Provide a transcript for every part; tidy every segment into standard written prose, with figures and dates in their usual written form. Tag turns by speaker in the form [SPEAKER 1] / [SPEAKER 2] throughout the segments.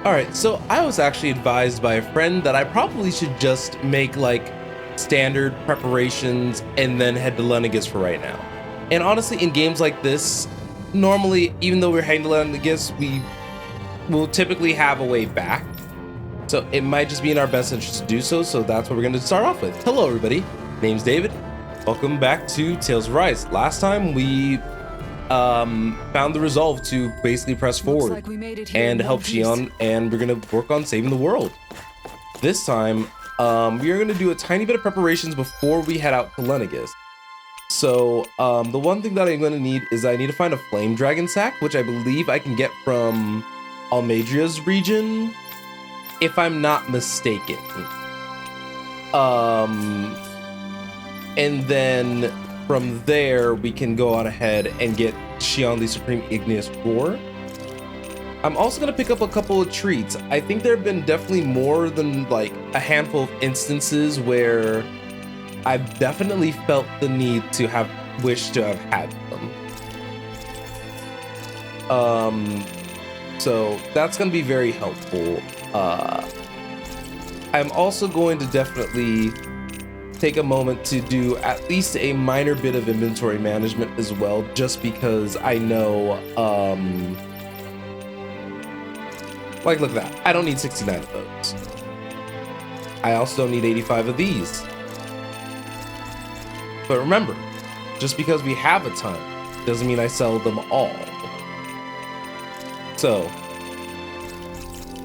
[SPEAKER 1] All right, so I was actually advised by a friend that I probably should just make like standard preparations and then head to Lenegis for right now. And honestly, in games like this, normally, even though we're heading to Lenegis, we will typically have a way back. So it might just be in our best interest to do so. So that's what we're going to start off with. Hello, everybody. Name's David. Welcome back to Tales of Rise. Last time we found the resolve to basically press forward and help Xion, and we're gonna work on saving the world. This time, we're gonna do a tiny bit of preparations before we head out to Lenegis. So, the one thing that I'm gonna need is I need to find a flame dragon sack, which I believe I can get from Almadria's region, if I'm not mistaken. And then from there, we can go on ahead and get Xion the Supreme Igneous Roar. I'm also going to pick up a couple of treats. I think there have been definitely more than like a handful of instances where I've definitely felt the need to have wished to have had them. So that's going to be very helpful. I'm also going to definitely take a moment to do at least a minor bit of inventory management as well, just because I know, like, look at that. I don't need 69 of those. I also don't need 85 of these. But remember, just because we have a ton doesn't mean I sell them all. So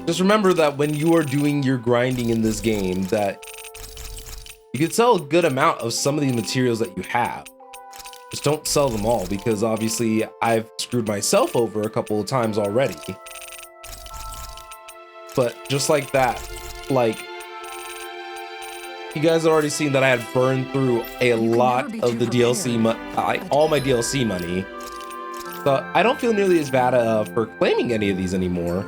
[SPEAKER 1] just remember that when you are doing your grinding in this game, that you can sell a good amount of some of the materials that you have. Just don't sell them all, because obviously I've screwed myself over a couple of times already. But just like that, like, you guys have already seen that I had burned through a lot of the DLC, all my DLC money. So I don't feel nearly as bad for claiming any of these anymore.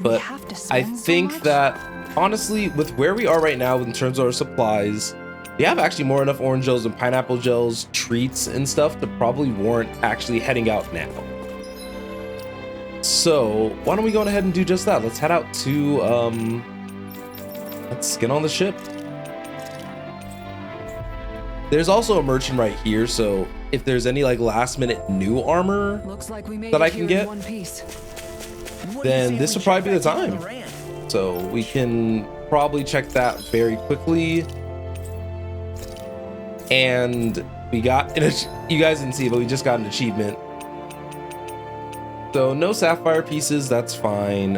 [SPEAKER 1] But I think that honestly, with where we are right now in terms of our supplies, we have actually more enough orange gels and pineapple gels, treats and stuff to probably warrant actually heading out now. So why don't we go ahead and do just that? Let's head out to, let's get on the ship. There's also a merchant right here, so if there's any like last minute new armor that I can get, then this would probably be the time. So we can probably check that very quickly. And we got, you guys didn't see it, but we just got an achievement. So no sapphire pieces, that's fine.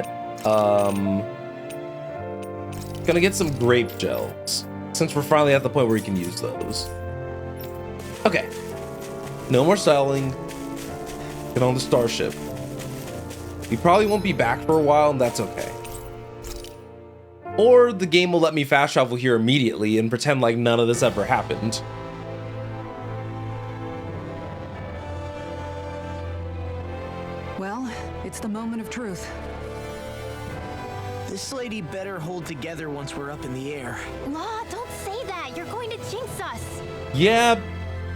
[SPEAKER 1] Gonna get some grape gels, since we're finally at the point where we can use those. Okay, no more styling. Get on the starship. We probably won't be back for a while, and that's okay. Or the game will let me fast travel here immediately and pretend like none of this ever happened.
[SPEAKER 2] Well, it's the moment of truth.
[SPEAKER 3] This lady better hold together once we're up in the air.
[SPEAKER 4] Law, don't say that. You're going to jinx us.
[SPEAKER 1] Yeah,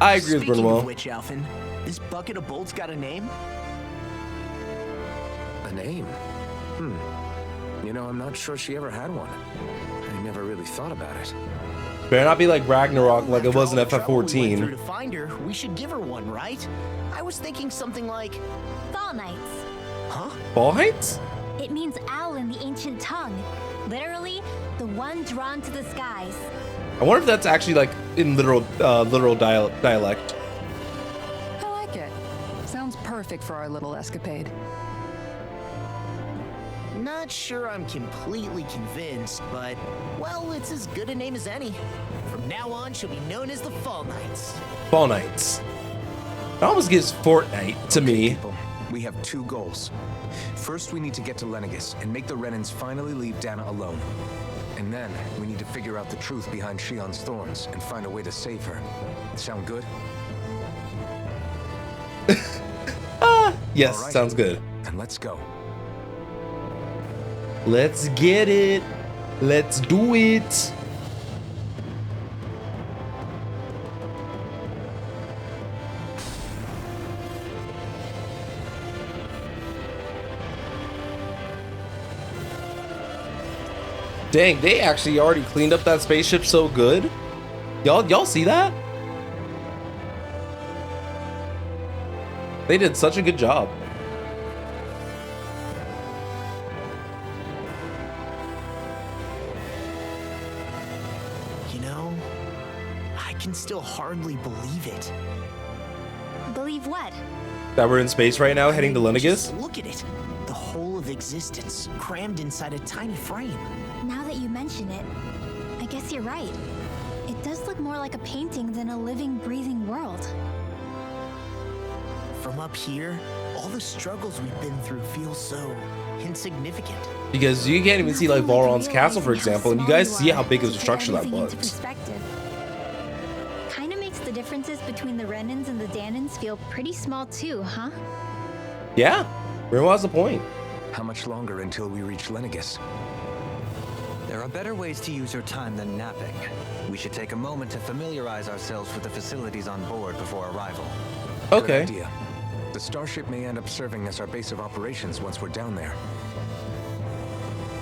[SPEAKER 1] I agree with
[SPEAKER 3] Speaking
[SPEAKER 1] Burnwell.
[SPEAKER 3] of which, Alphen, this bucket of bolts got a name?
[SPEAKER 5] A name? You know, I'm not sure she ever had one. I never really thought about it.
[SPEAKER 1] Better not be like Ragnarok, like it was in
[SPEAKER 3] After all the trouble we went
[SPEAKER 1] FF14.
[SPEAKER 3] through to find her, we should give her one, right? I was thinking something like...
[SPEAKER 4] Fall Knights.
[SPEAKER 3] Huh?
[SPEAKER 1] Ball Heights?
[SPEAKER 4] It means owl in the ancient tongue. Literally, the one drawn to the skies.
[SPEAKER 1] I wonder if that's actually like in literal dialect.
[SPEAKER 2] I like it. Sounds perfect for our little escapade.
[SPEAKER 3] Not sure I'm completely convinced, but, well, it's as good a name as any. From now on, she'll be known as the Fall Knights.
[SPEAKER 1] Ball Knights. It almost gives Fortnite to me.
[SPEAKER 5] People, we have two goals. First, we need to get to Lenegis and make the Renans finally leave Dana alone. And then, we need to figure out the truth behind Xion's thorns and find a way to save her. Sound good?
[SPEAKER 1] Yes,
[SPEAKER 5] All right.
[SPEAKER 1] sounds good.
[SPEAKER 5] And let's go.
[SPEAKER 1] Let's get it. Let's do it. Dang, they actually already cleaned up that spaceship so good. Y'all see that? They did such a good job.
[SPEAKER 3] You know, I can still hardly believe it.
[SPEAKER 4] Believe what?
[SPEAKER 1] That we're in space right now, heading to Lenegus?
[SPEAKER 3] Just look at it. The whole of existence crammed inside a tiny frame.
[SPEAKER 4] Now that you mention it, I guess you're right. It does look more like a painting than a living, breathing world.
[SPEAKER 3] From up here, all the struggles we've been through feel so insignificant.
[SPEAKER 1] Because you can't even see like Valron's castle, for example, and you guys see how big of a structure that was.
[SPEAKER 4] Kind of makes the differences between the Renans and the Danans feel pretty small too, huh?
[SPEAKER 1] Yeah, where was the point?
[SPEAKER 5] How much longer until we reach Lenegus?
[SPEAKER 6] There are better ways to use your time than napping. We should take a moment to familiarize ourselves with the facilities on board before arrival.
[SPEAKER 1] Okay.
[SPEAKER 5] Good idea. The starship may end up serving as our base of operations once we're down there.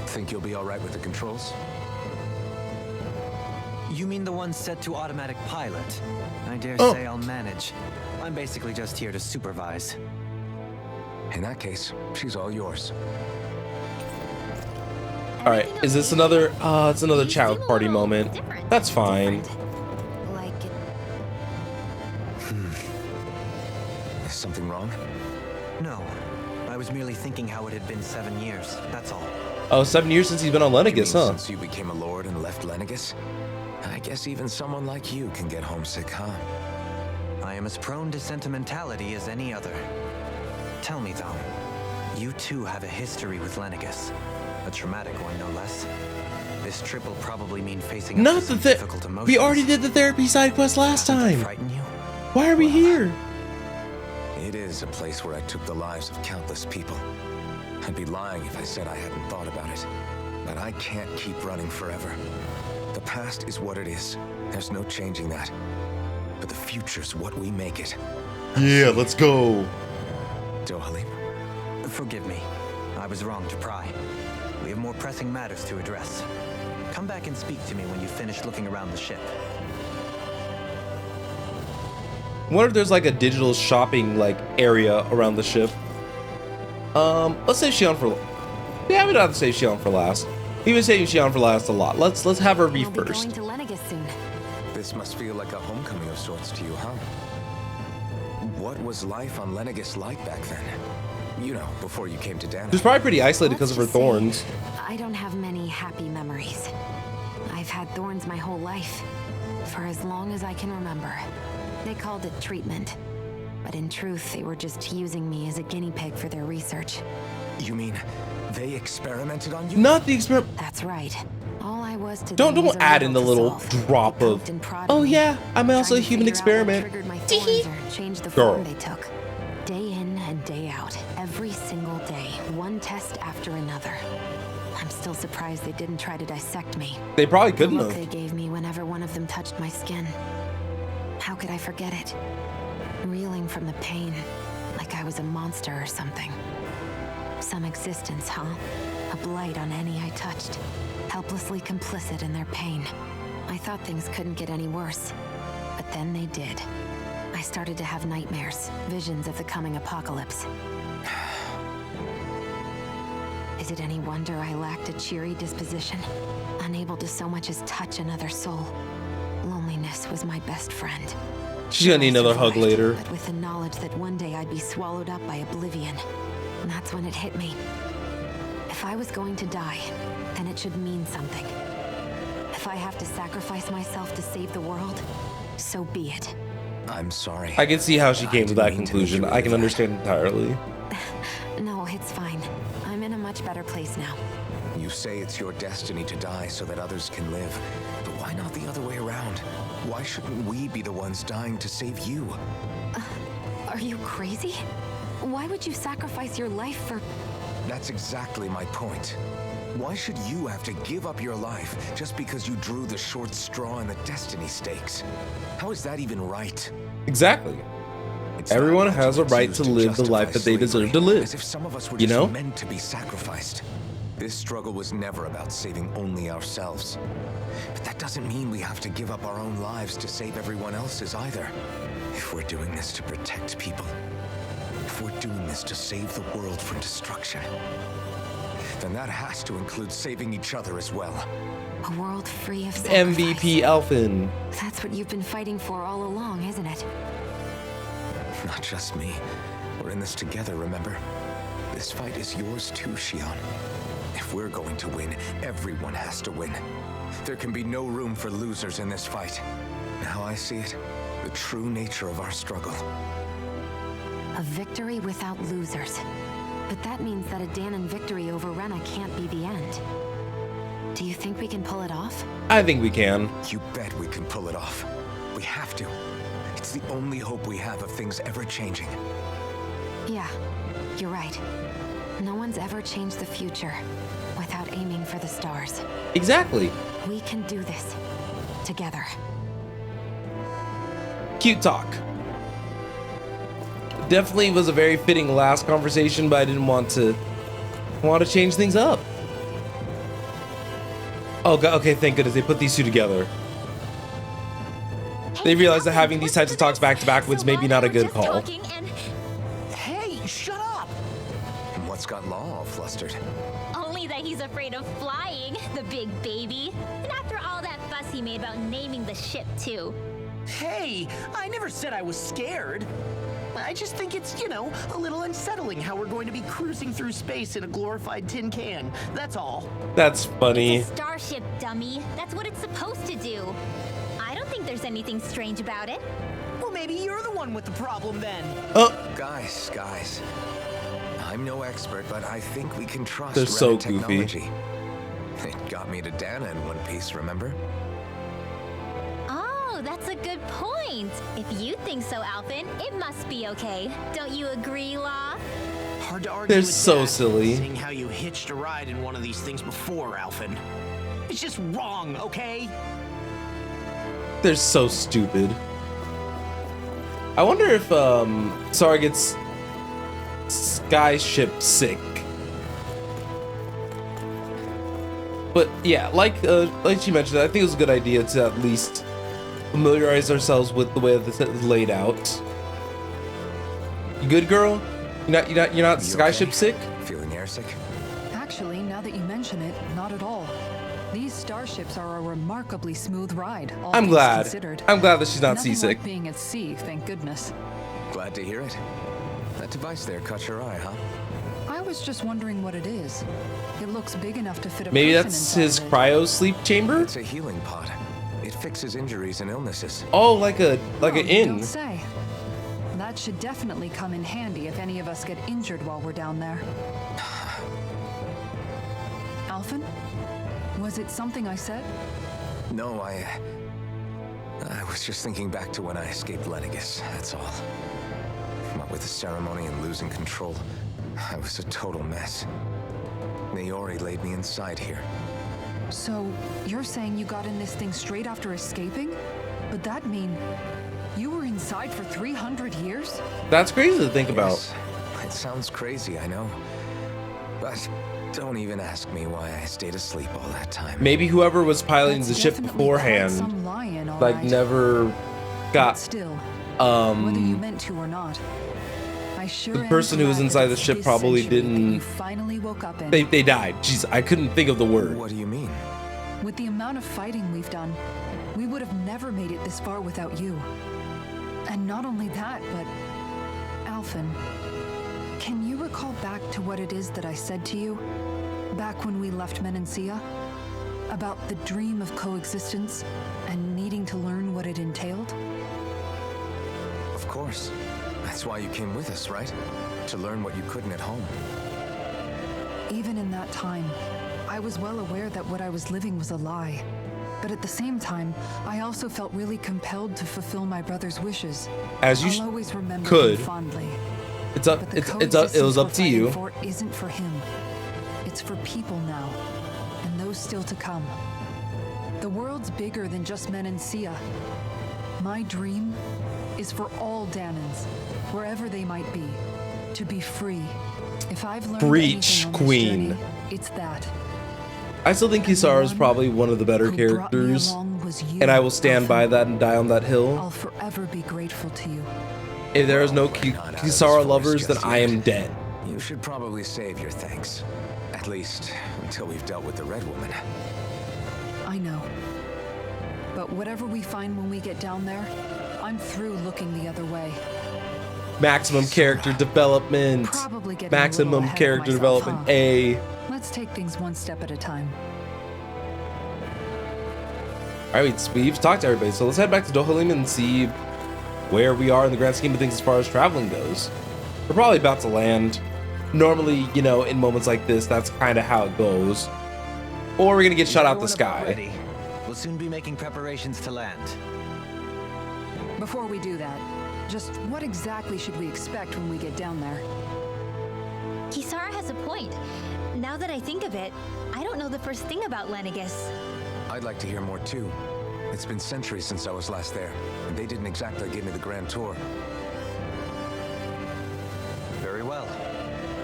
[SPEAKER 5] Think you'll be all right with the controls?
[SPEAKER 6] You mean the one set to automatic pilot? I dare
[SPEAKER 1] Oh.
[SPEAKER 6] say I'll manage. I'm basically just here to supervise.
[SPEAKER 5] In that case, she's all yours.
[SPEAKER 1] All right, is this another? It's another child party moment. That's fine.
[SPEAKER 4] Like
[SPEAKER 5] Is something wrong?
[SPEAKER 6] No, I was merely thinking how it had been 7 years, that's all.
[SPEAKER 1] Oh, 7 years since he's been on
[SPEAKER 5] You mean
[SPEAKER 1] Lenegus, huh?
[SPEAKER 5] since you became a lord and left Lenegus? I guess even someone like you can get homesick, huh?
[SPEAKER 6] I am as prone to sentimentality as any other. Tell me though, you too have a history with Lenegus. A traumatic one, no less. This trip will probably mean facing up
[SPEAKER 1] Not
[SPEAKER 6] to
[SPEAKER 1] the
[SPEAKER 6] some
[SPEAKER 1] thing.
[SPEAKER 6] difficult emotions.
[SPEAKER 1] We already did the therapy side quest last
[SPEAKER 6] Doesn't that
[SPEAKER 1] time.
[SPEAKER 6] frighten you?
[SPEAKER 1] Why are we here?
[SPEAKER 5] It is a place where I took the lives of countless people. I'd be lying if I said I hadn't thought about it. But I can't keep running forever. The past is what it is. There's no changing that. But the future's what we make it.
[SPEAKER 1] Yeah, let's go.
[SPEAKER 5] Dohalim?
[SPEAKER 6] Forgive me. I was wrong to pry. We have more pressing matters to address. Come back and speak to me when you finish looking around the ship.
[SPEAKER 1] What if there's like a digital shopping like area around the ship? Let's save Shion for. Yeah, we don't have to save Shion for last. We've been saving Shion for last a lot. Let's have her be
[SPEAKER 2] We'll be
[SPEAKER 1] first.
[SPEAKER 2] going to Lenegus soon.
[SPEAKER 5] This must feel like a homecoming of sorts to you, huh? What was life on Lenegus like back then? You know, before you came to Dana.
[SPEAKER 1] She's probably pretty isolated because of her
[SPEAKER 2] Let's just
[SPEAKER 1] thorns.
[SPEAKER 2] say, I don't have many happy memories. I've had thorns my whole life, for as long as I can remember. They called it treatment, but in truth, they were just using me as a guinea pig for their research.
[SPEAKER 5] You mean they experimented on you?
[SPEAKER 1] Not the experiment.
[SPEAKER 2] That's right. All I was to
[SPEAKER 1] Don't
[SPEAKER 2] them was a
[SPEAKER 1] add in the
[SPEAKER 2] riddle to
[SPEAKER 1] little
[SPEAKER 2] solve.
[SPEAKER 1] drop
[SPEAKER 2] They
[SPEAKER 1] of.
[SPEAKER 2] poked and prodded
[SPEAKER 1] Oh
[SPEAKER 2] me,
[SPEAKER 1] yeah, I'm also a
[SPEAKER 2] trying to
[SPEAKER 1] human
[SPEAKER 2] figure out what
[SPEAKER 1] experiment.
[SPEAKER 2] triggered my thorns or changed the
[SPEAKER 1] Girl.
[SPEAKER 2] form they took. Day in and day out, every single day, one test after another. I'm still surprised they didn't try to dissect me.
[SPEAKER 1] They probably
[SPEAKER 2] The
[SPEAKER 1] couldn't
[SPEAKER 2] look
[SPEAKER 1] have.
[SPEAKER 2] they gave me whenever one of them touched my skin. How could I forget it? Reeling from the pain, like I was a monster or something. Some existence, huh? A blight on any I touched. Helplessly complicit in their pain. I thought things couldn't get any worse. But then they did. I started to have nightmares, visions of the coming apocalypse. Is it any wonder I lacked a cheery disposition? Unable to so much as touch another soul. Loneliness was my best friend.
[SPEAKER 1] She's gonna need
[SPEAKER 2] I
[SPEAKER 1] another hug
[SPEAKER 2] survived,
[SPEAKER 1] later.
[SPEAKER 2] But with the knowledge that one day I'd be swallowed up by oblivion. And that's when it hit me. If I was going to die, then it should mean something. If I have to sacrifice myself to save the world, so be it.
[SPEAKER 5] I'm sorry.
[SPEAKER 1] I can see how she came to
[SPEAKER 5] didn't
[SPEAKER 1] that
[SPEAKER 5] mean to
[SPEAKER 1] conclusion.
[SPEAKER 5] make you
[SPEAKER 1] I can
[SPEAKER 5] believe
[SPEAKER 1] understand entirely.
[SPEAKER 2] No, it's fine. I'm in a much better place now.
[SPEAKER 5] You say it's your destiny to die so that others can live. But why not the other way around? Why shouldn't we be the ones dying to save you?
[SPEAKER 2] Are you crazy? Why would you sacrifice your life for...
[SPEAKER 5] That's exactly my point. Why should you have to give up your life just because you drew the short straw in the destiny stakes? How is that even right?
[SPEAKER 1] Exactly.
[SPEAKER 5] It's not
[SPEAKER 1] Everyone
[SPEAKER 5] much
[SPEAKER 1] has a
[SPEAKER 5] that's
[SPEAKER 1] right
[SPEAKER 5] used
[SPEAKER 1] to live the
[SPEAKER 5] justify
[SPEAKER 1] life that they deserve to
[SPEAKER 5] slavery,
[SPEAKER 1] live.
[SPEAKER 5] As if some of us were
[SPEAKER 1] You
[SPEAKER 5] just
[SPEAKER 1] know?
[SPEAKER 5] meant to be sacrificed. This struggle was never about saving only ourselves. But that doesn't mean we have to give up our own lives to save everyone else's either. If we're doing this to protect people, if we're doing this to save the world from destruction, then that has to include saving each other as well.
[SPEAKER 2] A world free of sacrifice.
[SPEAKER 1] MVP Alphen.
[SPEAKER 2] That's what you've been fighting for all along, isn't it?
[SPEAKER 5] Not just me. We're in this together, remember? This fight is yours too, Shion. If we're going to win, everyone has to win. There can be no room for losers in this fight. And how I see it, the true nature of our struggle.
[SPEAKER 2] A victory without losers. But that means that a Danon victory over Rena can't be the end. Do you think we can pull it off?
[SPEAKER 1] I think we can.
[SPEAKER 5] You bet we can pull it off. We have to. It's the only hope we have of things ever changing.
[SPEAKER 2] Yeah, you're right. No one's ever changed the future without aiming for the stars.
[SPEAKER 1] Exactly.
[SPEAKER 2] We can do this together.
[SPEAKER 1] Cute talk. Definitely was a very fitting last conversation, but I didn't want to change things up. Oh god, okay, thank goodness they put these two together. They realized that having these types of talks back to back was maybe not a good call.
[SPEAKER 3] Hey, shut up!
[SPEAKER 5] And what's got Law all flustered?
[SPEAKER 7] Only that he's afraid of flying, the big baby. And after all that fuss he made about naming the ship, too.
[SPEAKER 3] Hey, I never said I was scared. I just think it's, you know, a little unsettling how we're going to be cruising through space in a glorified tin can. That's all.
[SPEAKER 1] That's funny.
[SPEAKER 7] It's a starship, dummy. That's what it's supposed to do. I don't think there's anything strange about it.
[SPEAKER 3] Well, maybe you're the one with the problem then.
[SPEAKER 5] Guys. I'm no expert, but I think we can trust
[SPEAKER 1] They're so
[SPEAKER 5] Ren
[SPEAKER 1] goofy.
[SPEAKER 5] technology. It got me to Dana in one piece, remember?
[SPEAKER 7] Oh, that's a good point. If you think so, Alphen, it must be okay. Don't you agree, Law?
[SPEAKER 3] Hard to argue
[SPEAKER 1] They're
[SPEAKER 3] with
[SPEAKER 1] so
[SPEAKER 3] that,
[SPEAKER 1] silly.
[SPEAKER 3] Seeing how you hitched a ride in one of these things before, Alphen. It's just wrong, okay?
[SPEAKER 1] They're so stupid. I wonder if Sara gets Skyship sick. But yeah, like she mentioned, I think it was a good idea to at least familiarize ourselves with the way this is laid out. You good, girl? You're not Skyship
[SPEAKER 5] okay?
[SPEAKER 1] sick?
[SPEAKER 5] Feeling airsick?
[SPEAKER 8] Actually, now that you mention it, not at all. These starships are a remarkably smooth ride. all
[SPEAKER 1] I'm
[SPEAKER 8] things
[SPEAKER 1] glad.
[SPEAKER 8] considered.
[SPEAKER 1] I'm glad that she's not
[SPEAKER 8] Nothing
[SPEAKER 1] seasick.
[SPEAKER 8] like being at sea, thank goodness.
[SPEAKER 5] Glad to hear it. That device there caught your eye, huh?
[SPEAKER 8] I was just wondering what it is. It looks big enough to fit a
[SPEAKER 1] Maybe
[SPEAKER 8] person
[SPEAKER 1] that's
[SPEAKER 8] inside
[SPEAKER 1] his
[SPEAKER 8] of it.
[SPEAKER 1] cryo sleep chamber?
[SPEAKER 5] It's a healing pod. It fixes injuries and illnesses.
[SPEAKER 1] Oh, like an
[SPEAKER 8] Oh, you
[SPEAKER 1] inn.
[SPEAKER 8] don't say. That should definitely come in handy if any of us get injured while we're down there. Alphen? Was it something I said?
[SPEAKER 5] No, I was just thinking back to when I escaped Lennigus, that's all. What with the ceremony and losing control, I was a total mess. Naori laid me inside here.
[SPEAKER 8] So, you're saying you got in this thing straight after escaping? Would that mean you were inside for 300 years?
[SPEAKER 1] That's crazy to think about.
[SPEAKER 5] Yes, it sounds crazy, I know. But don't even ask me why I stayed asleep all that time.
[SPEAKER 1] Maybe whoever was piloting
[SPEAKER 8] That's
[SPEAKER 1] the ship
[SPEAKER 8] definitely
[SPEAKER 1] beforehand,
[SPEAKER 8] quite some lion, all
[SPEAKER 1] like,
[SPEAKER 8] right.
[SPEAKER 1] never
[SPEAKER 8] But
[SPEAKER 1] got
[SPEAKER 8] still, whether you
[SPEAKER 1] the
[SPEAKER 8] meant to or not, I sure am
[SPEAKER 1] person who was
[SPEAKER 8] glad
[SPEAKER 1] inside
[SPEAKER 8] that
[SPEAKER 1] the
[SPEAKER 8] it's
[SPEAKER 1] ship
[SPEAKER 8] this
[SPEAKER 1] probably
[SPEAKER 8] century that
[SPEAKER 1] didn't.
[SPEAKER 8] You finally woke up in.
[SPEAKER 1] They died. Jeez, I couldn't think of the word.
[SPEAKER 5] What do you mean?
[SPEAKER 8] With the amount of fighting we've done, we would have never made it this far without you. And not only that, but Alphen, can you recall back to what it is that I said to you back when we left Menancia? About the dream of coexistence and needing to learn what it entailed?
[SPEAKER 5] Of course. That's why you came with us, right? To learn what you couldn't at home.
[SPEAKER 8] Even in that time, I was well aware that what I was living was a lie. But at the same time, I also felt really compelled to fulfill my brother's wishes.
[SPEAKER 1] As you
[SPEAKER 8] I'll always remember
[SPEAKER 1] could.
[SPEAKER 8] him fondly.
[SPEAKER 1] It's up.
[SPEAKER 8] But the
[SPEAKER 1] It
[SPEAKER 8] coexistence
[SPEAKER 1] was up
[SPEAKER 8] we're
[SPEAKER 1] to you.
[SPEAKER 8] fighting for isn't for him. It's for people now, and those still to come. The world's bigger than just Menancia. My dream is for all Danons, wherever they might be, to be free. If I've learned
[SPEAKER 1] Preach,
[SPEAKER 8] anything on this
[SPEAKER 1] Queen.
[SPEAKER 8] journey, It's that.
[SPEAKER 1] I still think Kisara is probably one of the better
[SPEAKER 8] Who brought me
[SPEAKER 1] characters,
[SPEAKER 8] along was you,
[SPEAKER 1] and I will stand by
[SPEAKER 8] Alpha.
[SPEAKER 1] that and die on that hill.
[SPEAKER 8] I'll forever be grateful to you.
[SPEAKER 1] If there is no
[SPEAKER 5] We're not out of this
[SPEAKER 1] Kisara
[SPEAKER 5] forest
[SPEAKER 1] lovers, then
[SPEAKER 5] just
[SPEAKER 1] I
[SPEAKER 5] yet.
[SPEAKER 1] am dead.
[SPEAKER 5] You should probably save your thanks. At least until we've dealt with the Red Woman.
[SPEAKER 8] I know. But whatever we find when we get down there, I'm through looking the other way.
[SPEAKER 1] Maximum character development.
[SPEAKER 8] Probably getting a little
[SPEAKER 1] Maximum
[SPEAKER 8] ahead of
[SPEAKER 1] character
[SPEAKER 8] myself,
[SPEAKER 1] development.
[SPEAKER 8] huh?
[SPEAKER 1] A.
[SPEAKER 8] Let's take things one step at a time.
[SPEAKER 1] All right, we've talked to everybody, so let's head back to Dohalim and see where we are in the grand scheme of things as far as traveling goes. We're probably about to land. Normally, you know, in moments like this, that's kind of how it goes. Or we're gonna get shot out the sky.
[SPEAKER 6] Ready. We'll soon be making preparations to land.
[SPEAKER 8] Before we do that, just what exactly should we expect when we get down there?
[SPEAKER 7] Kisara has a point. Now that I think of it, I don't know the first thing about Lenegis.
[SPEAKER 5] I'd like to hear more too. It's been centuries since I was last there, and they didn't exactly give me the grand tour.
[SPEAKER 6] Very well.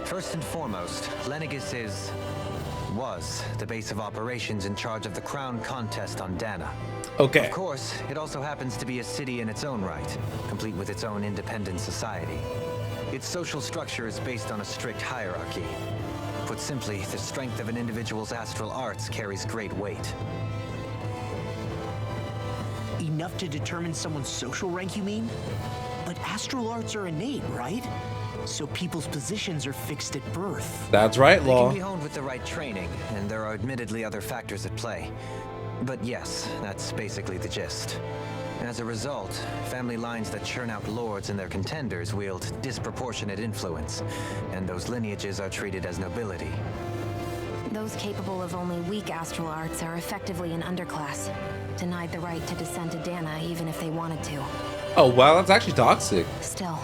[SPEAKER 6] First and foremost, Lenegis was the base of operations in charge of the crown contest on Dana.
[SPEAKER 1] Okay.
[SPEAKER 6] Of course, it also happens to be a city in its own right, complete with its own independent society. Its social structure is based on a strict hierarchy. Put simply, the strength of an individual's astral arts carries great weight.
[SPEAKER 3] Enough to determine someone's social rank, you mean? But astral arts are innate, right? So people's positions are fixed at birth.
[SPEAKER 1] That's right,
[SPEAKER 6] They
[SPEAKER 1] Law.
[SPEAKER 6] can be honed with the right training, and there are admittedly other factors at play. But yes, that's basically the gist. As a result, family lines that churn out lords and their contenders wield disproportionate influence, and those lineages are treated as nobility.
[SPEAKER 2] Those capable of only weak astral arts are effectively an underclass, denied the right to descend to Dana even if they wanted to.
[SPEAKER 1] Oh, wow, that's actually toxic.
[SPEAKER 2] Still,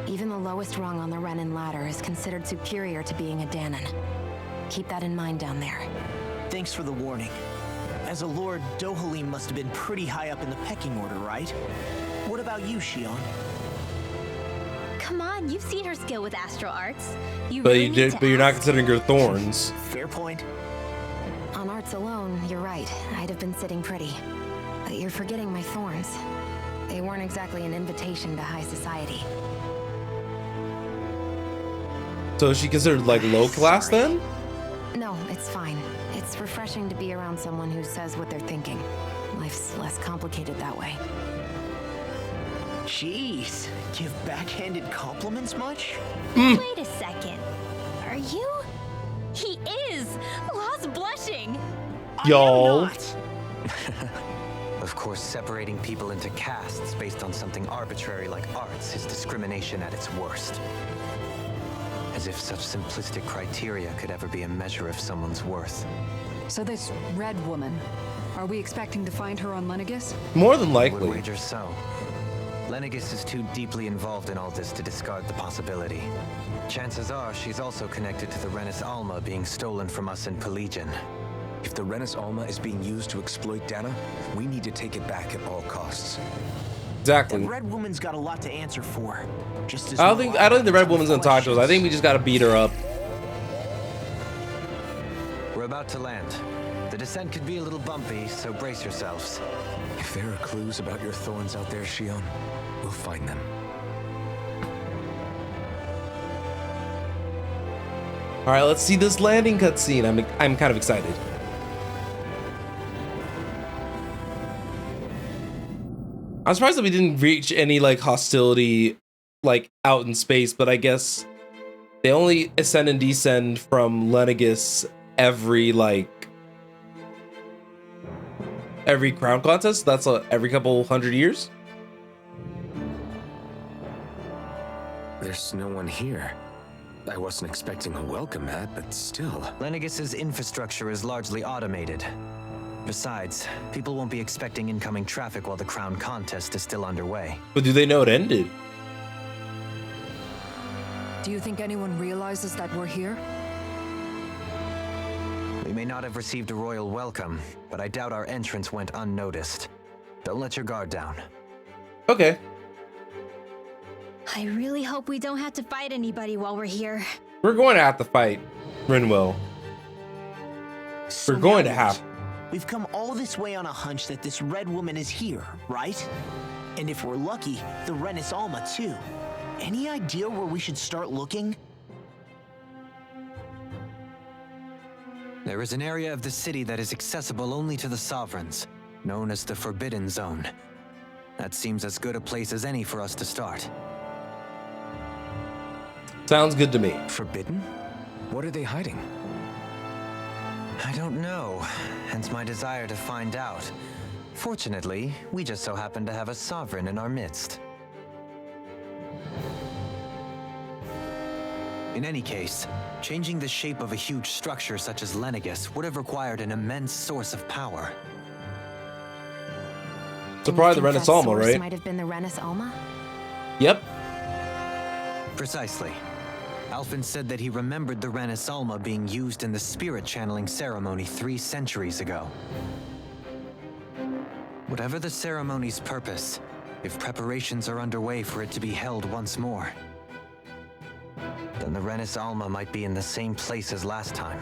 [SPEAKER 2] even the lowest rung on the Renin ladder is considered superior to being a Danon. Keep that in mind down there.
[SPEAKER 3] Thanks for the warning. As a lord, Dohalim must have been pretty high up in the pecking order, right? What about you, Shion?
[SPEAKER 7] Come on, you've seen her skill with astral arts. You
[SPEAKER 1] But
[SPEAKER 7] really
[SPEAKER 1] you
[SPEAKER 7] need
[SPEAKER 1] did,
[SPEAKER 7] to
[SPEAKER 1] but you're not
[SPEAKER 7] ask.
[SPEAKER 1] considering your thorns.
[SPEAKER 3] Fair point.
[SPEAKER 2] On arts alone, you're right. I'd have been sitting pretty. But you're forgetting my thorns. They weren't exactly an invitation to high society.
[SPEAKER 1] So is she considered like low class then?
[SPEAKER 2] No, it's fine. It's refreshing to be around someone who says what they're thinking. Life's less complicated that way.
[SPEAKER 3] Jeez, give backhanded compliments much?
[SPEAKER 7] Wait a second. Are you? He is! Law's blushing!
[SPEAKER 1] Y'all.
[SPEAKER 3] I am not.
[SPEAKER 6] Of course, separating people into castes based on something arbitrary like arts is discrimination at its worst. As if such simplistic criteria could ever be a measure of someone's worth.
[SPEAKER 8] So this red woman, are we expecting to find her on Lenegis?
[SPEAKER 1] More than
[SPEAKER 6] I would
[SPEAKER 1] likely.
[SPEAKER 6] wager so. Lenegis is too deeply involved in all this to discard the possibility. Chances are she's also connected to the Renis Alma being stolen from us in Pelegion.
[SPEAKER 5] If the Renis Alma is being used to exploit Dana, we need to take it back at all costs.
[SPEAKER 1] Exactly.
[SPEAKER 3] That red woman's got a lot to answer for. Just as
[SPEAKER 1] I don't think the red woman's gonna talk to us. I think we just gotta beat her up.
[SPEAKER 6] We're about to land. The descent could be a little bumpy, so brace yourselves.
[SPEAKER 5] If there are clues about your thorns out there, Shion, we'll find them.
[SPEAKER 1] All right, let's see this landing cutscene. I'm kind of excited. I'm surprised that we didn't reach any like hostility like out in space, but I guess they only ascend and descend from Lenegis every crown contest. That's every couple 100 years.
[SPEAKER 5] There's no one here. I wasn't expecting a welcome mat, but still.
[SPEAKER 6] Lenegis's infrastructure is largely automated. Besides, people won't be expecting incoming traffic while the crown contest is still underway.
[SPEAKER 1] But do they know it ended?
[SPEAKER 8] Do you think anyone realizes that we're here?
[SPEAKER 6] We may not have received a royal welcome, but I doubt our entrance went unnoticed. Don't let your guard down.
[SPEAKER 1] Okay.
[SPEAKER 7] I really hope we don't have to fight anybody while we're here.
[SPEAKER 1] We're going to have to fight Rinwell.
[SPEAKER 3] So
[SPEAKER 1] We're going
[SPEAKER 3] now
[SPEAKER 1] to have.
[SPEAKER 3] what? We've come all this way on a hunch that this red woman is here, right? And if we're lucky, the Renis Alma too. Any idea where we should start looking?
[SPEAKER 6] There is an area of the city that is accessible only to the Sovereigns, known as the Forbidden Zone. That seems as good a place as any for us to start.
[SPEAKER 1] Sounds good to me.
[SPEAKER 5] Forbidden? What are they hiding?
[SPEAKER 6] I don't know, hence my desire to find out. Fortunately, we just so happen to have a Sovereign in our midst. In any case, changing the shape of a huge structure such as Lenegis would have required an immense source of power.
[SPEAKER 1] So probably the
[SPEAKER 2] And you think
[SPEAKER 1] Renis
[SPEAKER 2] that
[SPEAKER 1] Alma,
[SPEAKER 2] source
[SPEAKER 1] right?
[SPEAKER 2] Might have been the Renis Alma.
[SPEAKER 1] Yep.
[SPEAKER 6] Precisely. Alphen said that he remembered the Renis Alma being used in the spirit channeling ceremony 3 centuries ago. Whatever the ceremony's purpose, if preparations are underway for it to be held once more, then the Renis Alma might be in the same place as last time,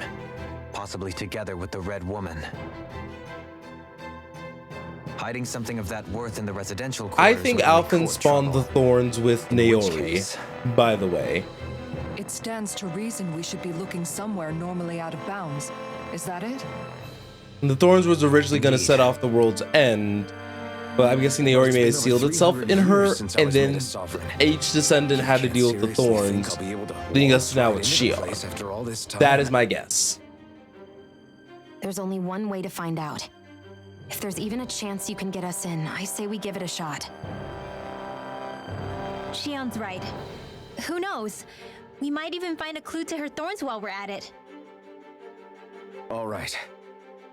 [SPEAKER 6] possibly together with the Red Woman. Hiding something of that worth in the residential
[SPEAKER 1] I
[SPEAKER 6] quarters
[SPEAKER 1] think
[SPEAKER 6] would only
[SPEAKER 1] Alphen
[SPEAKER 6] court
[SPEAKER 1] spawned the
[SPEAKER 6] trouble.
[SPEAKER 1] thorns with
[SPEAKER 6] In which
[SPEAKER 1] Naori,
[SPEAKER 6] case-
[SPEAKER 1] by the way.
[SPEAKER 8] It stands to reason we should be looking somewhere normally out of bounds. Is that it?
[SPEAKER 1] And the thorns was originally going to
[SPEAKER 6] Indeed.
[SPEAKER 1] set off the world's end, but I'm guessing Naori may have sealed itself in her, and then each descendant had to deal with the thorns, leading us now with Shion. That is my guess.
[SPEAKER 2] There's only one way to find out. If there's even a chance you can get us in, I say we give it a shot.
[SPEAKER 7] Shion's right. Who knows? We might even find a clue to her thorns while we're at it.
[SPEAKER 5] All right.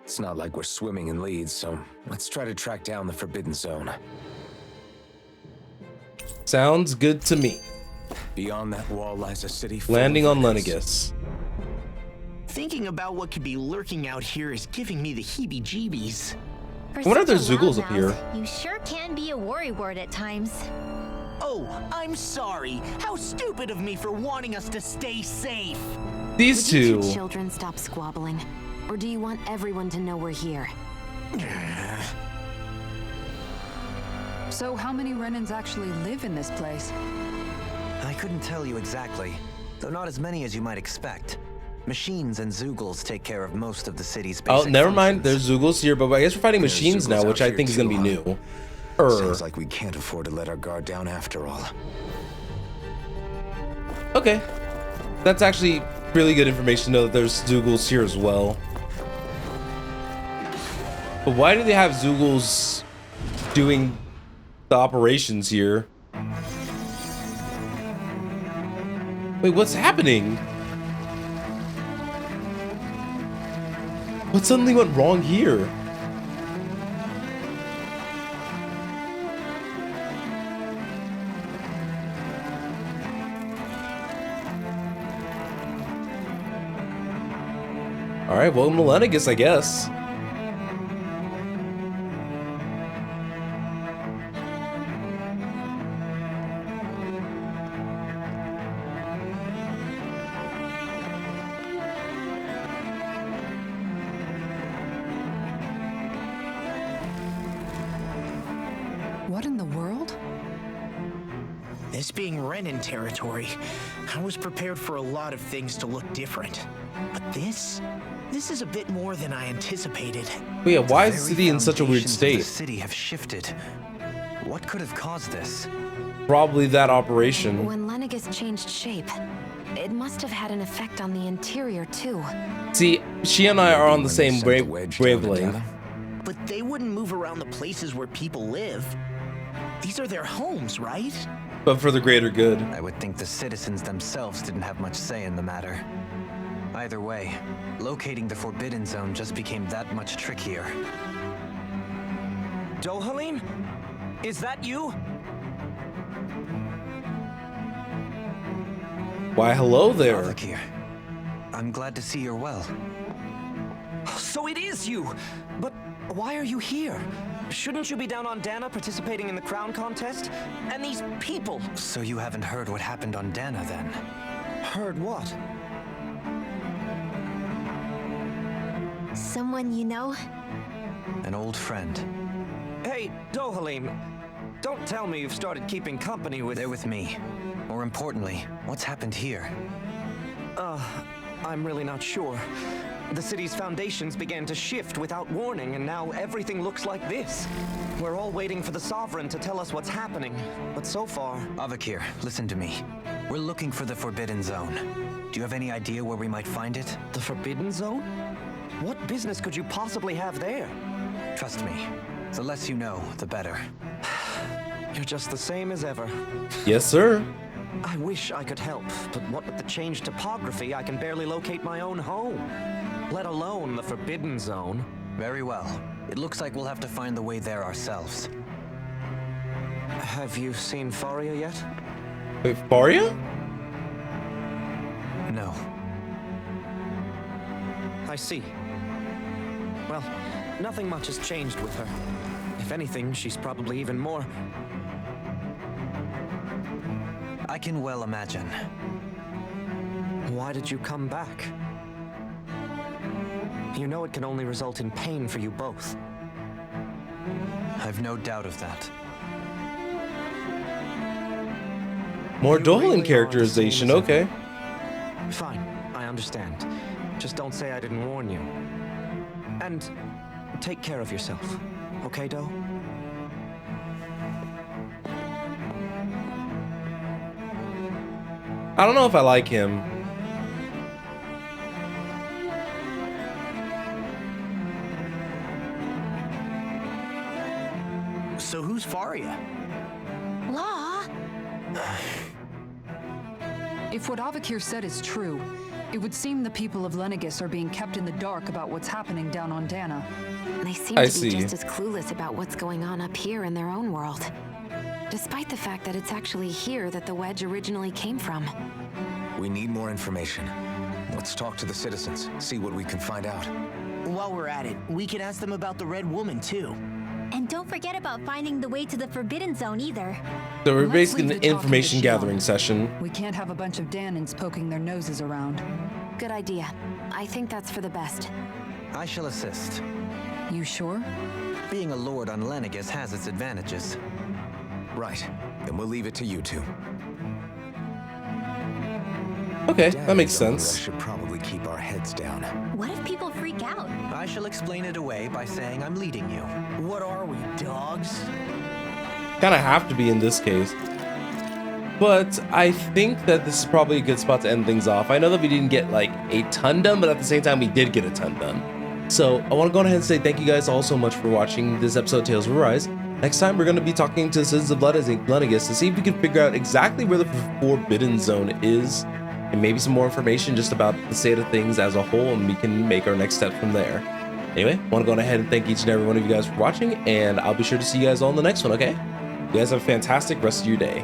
[SPEAKER 5] It's not like we're swimming in leads, so let's try to track down the Forbidden Zone.
[SPEAKER 1] Sounds good to me.
[SPEAKER 5] Beyond that wall lies a city full
[SPEAKER 1] Landing
[SPEAKER 5] of
[SPEAKER 1] on
[SPEAKER 5] Renis.
[SPEAKER 1] Lenegis.
[SPEAKER 3] Thinking about what could be lurking out here is giving me the heebie-jeebies.
[SPEAKER 7] For
[SPEAKER 1] I wonder if
[SPEAKER 7] such a
[SPEAKER 1] there's Zoogles up here.
[SPEAKER 7] loudmouth, you sure can be a worrywart at times.
[SPEAKER 3] Oh, I'm sorry. How stupid of me for wanting us to stay safe.
[SPEAKER 1] These
[SPEAKER 2] Would you
[SPEAKER 1] two.
[SPEAKER 2] children stop squabbling? Or do you want everyone to know we're here?
[SPEAKER 8] So how many Renans actually live in this place?
[SPEAKER 6] I couldn't tell you exactly, though not as many as you might expect. Machines and Zoogles take care of most of the city's basic
[SPEAKER 1] Oh, never mind.
[SPEAKER 6] functions.
[SPEAKER 1] There's Zoogles here, but I guess we're fighting
[SPEAKER 5] There's
[SPEAKER 1] machines
[SPEAKER 5] Zoogles
[SPEAKER 1] now,
[SPEAKER 5] out
[SPEAKER 1] which I
[SPEAKER 5] here
[SPEAKER 1] think is going to be
[SPEAKER 5] too,
[SPEAKER 1] new.
[SPEAKER 5] Seems like we can't afford to let our guard down after all.
[SPEAKER 1] Okay. That's actually really good information to know that there's Zoogles here as well. But why do they have Zoogles doing the operations here? Wait, what's happening? What suddenly went wrong here? All right, well, Lenegis, I guess.
[SPEAKER 8] What in the world?
[SPEAKER 3] This being Renin territory, I was prepared for a lot of things to look different. But this is a bit more than I anticipated.
[SPEAKER 1] But yeah, why is the
[SPEAKER 6] Very
[SPEAKER 1] city in such a weird
[SPEAKER 6] foundations of the
[SPEAKER 1] state?
[SPEAKER 6] city have shifted. What could have caused this?
[SPEAKER 1] Probably that operation.
[SPEAKER 2] When Lenegis changed shape, it must have had an effect on the interior too.
[SPEAKER 1] See, she and I are on the
[SPEAKER 5] When they
[SPEAKER 1] same
[SPEAKER 5] sent the wedge down to
[SPEAKER 1] wavelength.
[SPEAKER 5] Dana?
[SPEAKER 3] But they wouldn't move around the places where people live. These are their homes, right?
[SPEAKER 1] But for the greater good.
[SPEAKER 6] I would think the citizens themselves didn't have much say in the matter. Either way, locating the Forbidden Zone just became that much trickier.
[SPEAKER 9] Dohalim? Is that you?
[SPEAKER 1] Why, hello there.
[SPEAKER 6] Alvakir, I'm glad to see you're well.
[SPEAKER 9] So it is you! But why are you here? Shouldn't you be down on Dana participating in the crown contest? And these people!
[SPEAKER 6] So you haven't heard what happened on Dana then?
[SPEAKER 9] Heard what?
[SPEAKER 4] Someone you know?
[SPEAKER 6] An old friend.
[SPEAKER 9] Hey, Dohalim, don't tell me you've started keeping company with...
[SPEAKER 6] They're with me. More importantly, what's happened here?
[SPEAKER 9] I'm really not sure. The city's foundations began to shift without warning, and now everything looks like this. We're all waiting for the Sovereign to tell us what's happening, but so far...
[SPEAKER 6] Avakir, listen to me. We're looking for the Forbidden Zone. Do you have any idea where we might find it?
[SPEAKER 9] The Forbidden Zone? What business could you possibly have there?
[SPEAKER 6] Trust me. The less you know, the better.
[SPEAKER 9] You're just the same as ever.
[SPEAKER 1] Yes, sir.
[SPEAKER 9] I wish I could help, but what with the changed topography, I can barely locate my own home. Let alone the Forbidden Zone.
[SPEAKER 6] Very well. It looks like we'll have to find the way there ourselves.
[SPEAKER 9] Have you seen Faria yet?
[SPEAKER 1] Wait, Faria?
[SPEAKER 6] No.
[SPEAKER 9] I see. Well, nothing much has changed with her. If anything, she's probably even more...
[SPEAKER 6] I can well imagine.
[SPEAKER 9] Why did you come back? You know it can only result in pain for you both.
[SPEAKER 6] I've no doubt of that.
[SPEAKER 1] More
[SPEAKER 9] You
[SPEAKER 1] Dolan
[SPEAKER 9] really
[SPEAKER 1] characterization,
[SPEAKER 9] are the same as
[SPEAKER 1] okay.
[SPEAKER 9] ever. Fine, I understand. Just don't say I didn't warn you. And take care of yourself, okay, Doe?
[SPEAKER 1] I don't know if I like him.
[SPEAKER 3] So who's Faria?
[SPEAKER 4] Law?
[SPEAKER 8] If what Avakir said is true, it would seem the people of Lenegis are being kept in the dark about what's happening down on Dana.
[SPEAKER 2] They seem
[SPEAKER 1] I
[SPEAKER 2] to be
[SPEAKER 1] see.
[SPEAKER 2] just as clueless about what's going on up here in their own world. Despite the fact that it's actually here that the wedge originally came from.
[SPEAKER 5] We need more information. Let's talk to the citizens, see what we can find out.
[SPEAKER 3] While we're at it, we can ask them about the Red Woman, too.
[SPEAKER 7] And don't forget about finding the way to the Forbidden Zone either.
[SPEAKER 1] So we're
[SPEAKER 8] Let's
[SPEAKER 1] basically in
[SPEAKER 8] leave
[SPEAKER 1] an
[SPEAKER 8] the talking to
[SPEAKER 1] information
[SPEAKER 8] Shion.
[SPEAKER 1] gathering session.
[SPEAKER 8] We can't have a bunch of Danans poking their noses around.
[SPEAKER 2] Good idea. I think that's for the best.
[SPEAKER 6] I shall assist.
[SPEAKER 8] You sure?
[SPEAKER 6] Being a lord on Lenegis has its advantages.
[SPEAKER 5] Right. Then we'll leave it to you two.
[SPEAKER 1] Okay,
[SPEAKER 5] Dad
[SPEAKER 1] that makes
[SPEAKER 5] told us
[SPEAKER 1] sense.
[SPEAKER 5] should probably keep our heads down.
[SPEAKER 7] What if people freak out?
[SPEAKER 6] I shall explain it away by saying I'm leading you.
[SPEAKER 3] What are we, dogs?
[SPEAKER 1] Kind of have to be in this case. But I think that this is probably a good spot to end things off. I know that we didn't get like a ton done, but at the same time, we did get a ton done. So I want to go ahead and say thank you guys all so much for watching this episode of Tales of Arise. Next time, we're going to be talking to the citizens of Lenegis to see if we can figure out exactly where the Forbidden Zone is, and maybe some more information just about the state of things as a whole, and we can make our next step from there. Anyway, I want to go ahead and thank each and every one of you guys for watching, and I'll be sure to see you guys all in the next one, okay? You guys have a fantastic rest of your day.